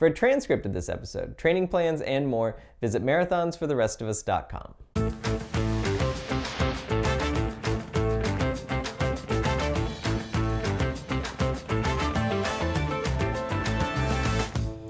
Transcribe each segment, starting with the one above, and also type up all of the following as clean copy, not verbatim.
For a transcript of this episode, training plans, and more, visit marathonsfortherestofus.com.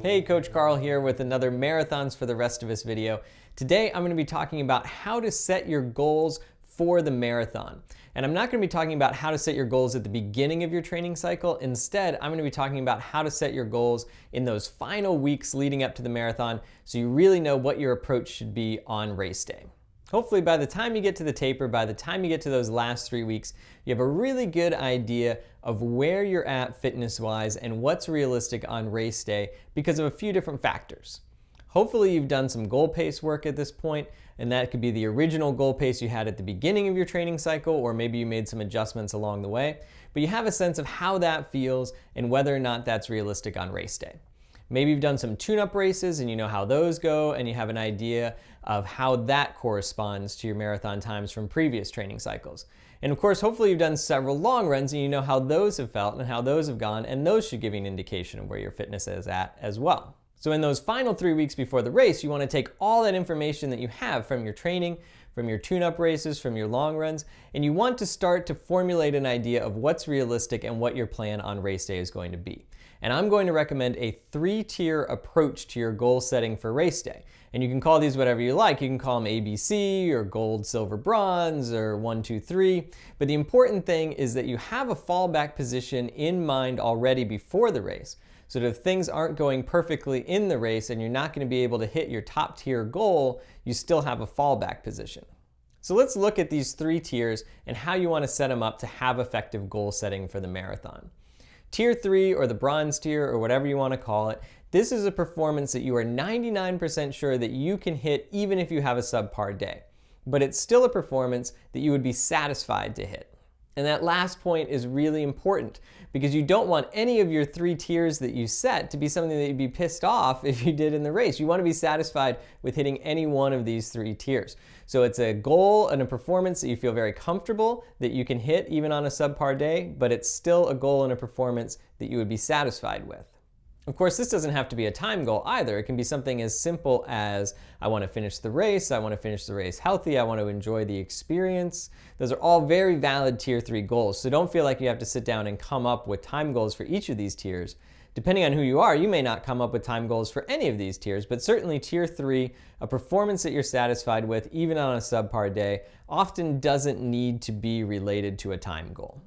Hey, Coach Carl here with another Marathons for the Rest of Us video. Today I'm going to be talking about how to set your goals for the marathon. And I'm not going to be talking about how to set your goals at the beginning of your training cycle. Instead, I'm going to be talking about how to set your goals in those final weeks leading up to the marathon so you really know what your approach should be on race day. Hopefully by the time you get to the taper, by the time you get to those last 3 weeks, you have a really good idea of where you're at fitness-wise and what's realistic on race day because of a few different factors. Hopefully you've done some goal pace work at this point, and that could be the original goal pace you had at the beginning of your training cycle, or maybe you made some adjustments along the way, but you have a sense of how that feels and whether or not that's realistic on race day. Maybe you've done some tune-up races and you know how those go, and you have an idea of how that corresponds to your marathon times from previous training cycles. And of course, hopefully you've done several long runs and you know how those have felt and how those have gone, and those should give you an indication of where your fitness is at as well. So in those final 3 weeks before the race, you want to take all that information that you have from your training, from your tune-up races, from your long runs, and you want to start to formulate an idea of what's realistic and what your plan on race day is going to be. And I'm going to recommend a 3-tier approach to your goal setting for race day. And you can call these whatever you like. You can call them ABC or gold, silver, bronze, or 1, 2, 3. But the important thing is that you have a fallback position in mind already before the race, so that if things aren't going perfectly in the race and you're not going to be able to hit your top tier goal, you still have a fallback position. So let's look at these 3 tiers and how you want to set them up to have effective goal setting for the marathon. Tier 3, or the bronze tier, or whatever you want to call it, this is a performance that you are 99% sure that you can hit even if you have a subpar day. But it's still a performance that you would be satisfied to hit. And that last point is really important because you don't want any of your 3 tiers that you set to be something that you'd be pissed off if you did in the race. You want to be satisfied with hitting any one of these 3 tiers. So it's a goal and a performance that you feel very comfortable that you can hit even on a subpar day, but it's still a goal and a performance that you would be satisfied with. Of course, this doesn't have to be a time goal either. It can be something as simple as, I want to finish the race, I want to finish the race healthy, I want to enjoy the experience. Those are all very valid tier 3 goals, so don't feel like you have to sit down and come up with time goals for each of these tiers. Depending on who you are, you may not come up with time goals for any of these tiers, but certainly tier 3, a performance that you're satisfied with even on a subpar day, often doesn't need to be related to a time goal.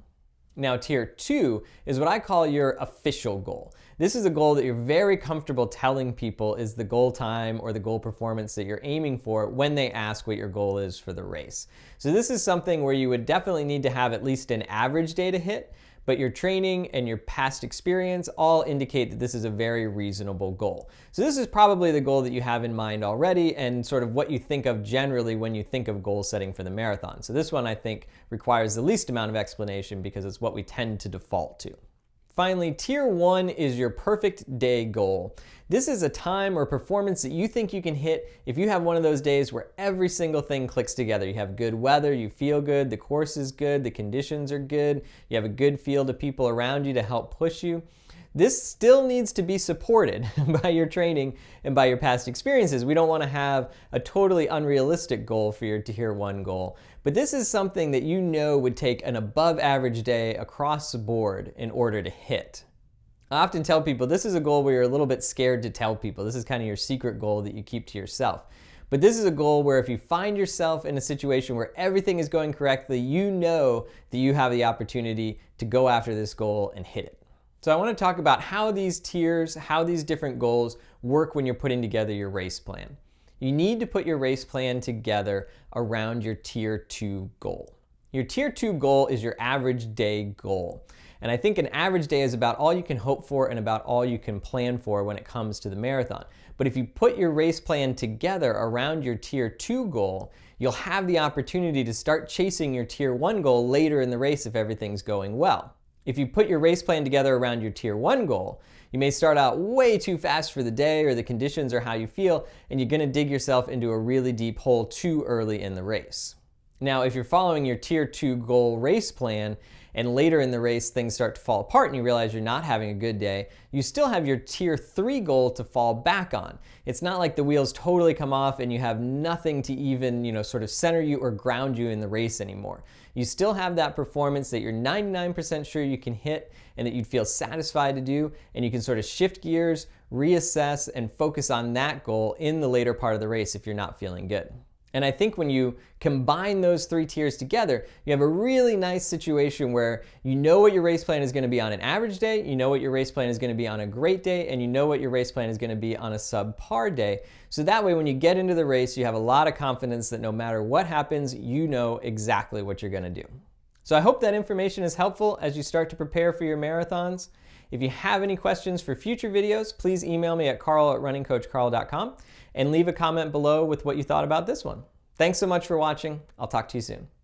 Now, tier 2 is what I call your official goal. This is a goal that you're very comfortable telling people is the goal time or the goal performance that you're aiming for when they ask what your goal is for the race. So this is something where you would definitely need to have at least an average day to hit, but your training and your past experience all indicate that this is a very reasonable goal. So this is probably the goal that you have in mind already and sort of what you think of generally when you think of goal setting for the marathon. So this one I think requires the least amount of explanation because it's what we tend to default to. Finally, tier 1 is your perfect day goal. This is a time or performance that you think you can hit if you have one of those days where every single thing clicks together. You have good weather, you feel good, the course is good, the conditions are good, you have a good field of people around you to help push you. This still needs to be supported by your training and by your past experiences. We don't want to have a totally unrealistic goal for your tier 1 goal, but this is something that you know would take an above average day across the board in order to hit. I often tell people this is a goal where you're a little bit scared to tell people. This is kind of your secret goal that you keep to yourself. But this is a goal where if you find yourself in a situation where everything is going correctly, you know that you have the opportunity to go after this goal and hit it. So I want to talk about how these tiers, how these different goals work when you're putting together your race plan. You need to put your race plan together around your tier 2 goal. Your tier 2 goal is your average day goal. And I think an average day is about all you can hope for and about all you can plan for when it comes to the marathon. But if you put your race plan together around your tier 2 goal, you'll have the opportunity to start chasing your tier 1 goal later in the race if everything's going well. If you put your race plan together around your tier 1 goal, you may start out way too fast for the day or the conditions or how you feel, and you're going to dig yourself into a really deep hole too early in the race. Now, if you're following your tier 2 goal race plan and later in the race things start to fall apart and you realize you're not having a good day, you still have your tier 3 goal to fall back on. It's not like the wheels totally come off and you have nothing to even, sort of center you or ground you in the race anymore. You still have that performance that you're 99% sure you can hit and that you'd feel satisfied to do, and you can sort of shift gears, reassess, and focus on that goal in the later part of the race if you're not feeling good. And I think when you combine those 3 tiers together, you have a really nice situation where you know what your race plan is going to be on an average day, you know what your race plan is going to be on a great day, and you know what your race plan is going to be on a subpar day. So that way when you get into the race, you have a lot of confidence that no matter what happens, you know exactly what you're going to do. So I hope that information is helpful as you start to prepare for your marathons. If you have any questions for future videos, please email me at carl@runningcoachcarl.com and leave a comment below with what you thought about this one. Thanks so much for watching. I'll talk to you soon.